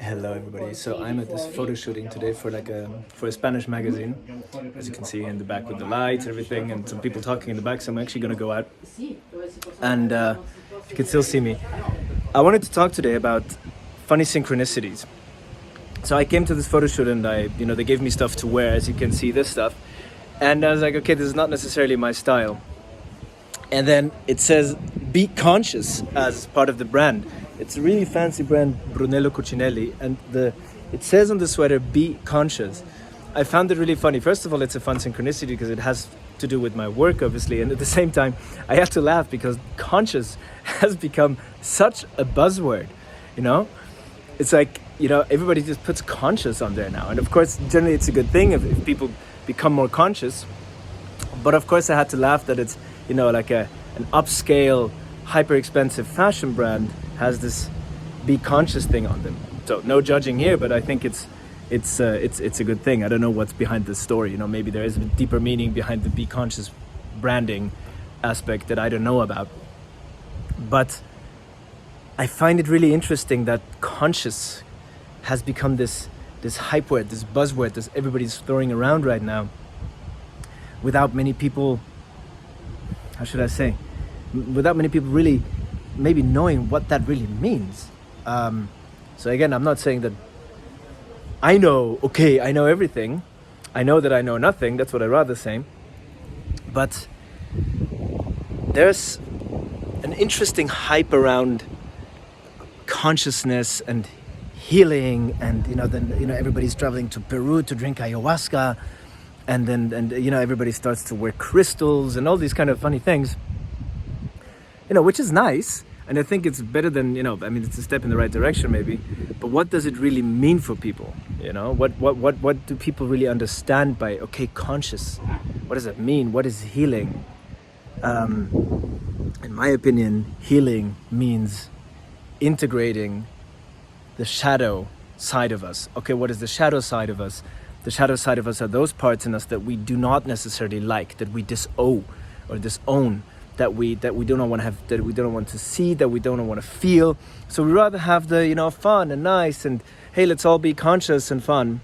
Hello everybody. So I'm at this photo shooting today for for a Spanish magazine. As you can see in the back with the lights, everything, and some people talking in the back. So I'm actually gonna go out, and you can still see me. I wanted to talk today about funny synchronicities. So I came to this photo shoot and they gave me stuff to wear, as you can see, this stuff, and I was like, okay, this is not necessarily my style. And then it says "Be Conscious" as part of the brand. It's a really fancy brand, Brunello Cucinelli, and it says on the sweater "Be Conscious." I found it really funny. First of all, it's a fun synchronicity because it has to do with my work, obviously, and at the same time, I have to laugh because conscious has become such a buzzword. It's like everybody just puts conscious on there now, and of course, generally, it's a good thing if people become more conscious. But of course, I had to laugh that it's like an upscale, hyper expensive fashion brand has this "be conscious" thing on them. So no judging here, but I think it's a good thing. I don't know what's behind this story. Maybe there is a deeper meaning behind the "be conscious" branding aspect that I don't know about. But I find it really interesting that conscious has become this hype word, this buzzword that everybody's throwing around right now, without many people, how should I say, without many people really maybe knowing what that really means. So again, I'm not saying that I know everything. I know that I know nothing. That's what I'd rather say. But there's an interesting hype around consciousness and healing, and then everybody's traveling to Peru to drink ayahuasca, and then everybody starts to wear crystals and all these kind of funny things. Which is nice, and I think it's better than it's a step in the right direction maybe. But what does it really mean for people? What do people really understand by conscious? What does it mean? What is healing? In my opinion, healing means integrating the shadow side of us. What is the shadow side of us? The shadow side of us are those parts in us that we do not necessarily like, that we disown, that we don't want to have, that we don't want to see, that we don't want to feel. So we rather have the fun and nice and hey, let's all be conscious and fun,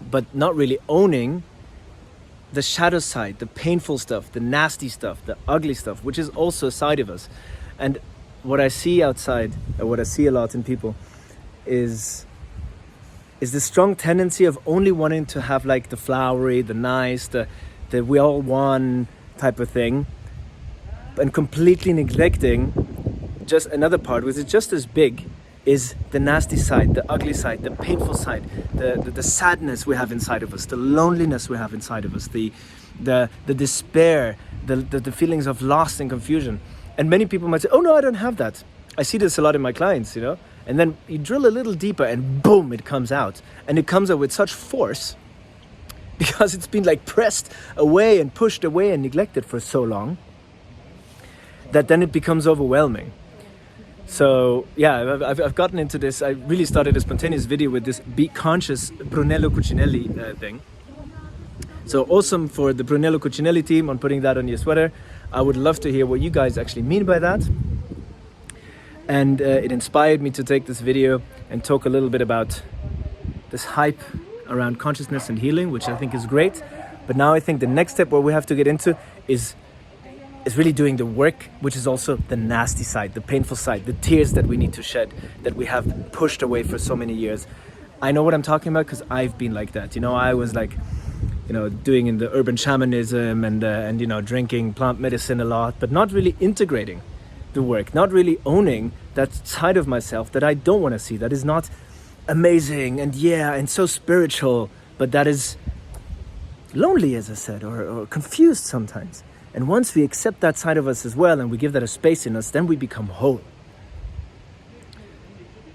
but not really owning the shadow side, the painful stuff, the nasty stuff, the ugly stuff, which is also a side of us. And what I see outside, or what I see a lot in people, is the strong tendency of only wanting to have like the flowery, the nice, the we all one type of thing, and completely neglecting just another part, which is just as big, is the nasty side, the ugly side, the painful side, the sadness we have inside of us, the loneliness we have inside of us, the despair, the feelings of loss and confusion. And many people might say, oh no, I don't have that. I see this a lot in my clients, and then you drill a little deeper and boom, it comes out. And it comes out with such force because it's been like pressed away and pushed away and neglected for so long, that then it becomes overwhelming. So yeah, I've gotten into this. I really started a spontaneous video with this "Be Conscious" Brunello Cucinelli thing. So awesome for the Brunello Cucinelli team on putting that on your sweater. I would love to hear what you guys actually mean by that. And it inspired me to take this video and talk a little bit about this hype around consciousness and healing, which I think is great. But now I think the next step where we have to get into is really doing the work, which is also the nasty side, the painful side, the tears that we need to shed, that we have pushed away for so many years. I know what I'm talking about because I've been like that. I was like, doing in the urban shamanism and drinking plant medicine a lot, but not really integrating the work, not really owning that side of myself that I don't want to see, that is not amazing and so spiritual, but that is lonely, as I said, or confused sometimes. And once we accept that side of us as well, and we give that a space in us, then we become whole.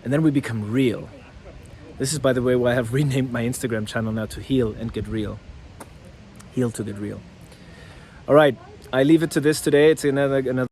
And then we become real. This is, by the way, why I have renamed my Instagram channel now to Heal and Get Real. Heal to get real. All right, I leave it to this today. It's another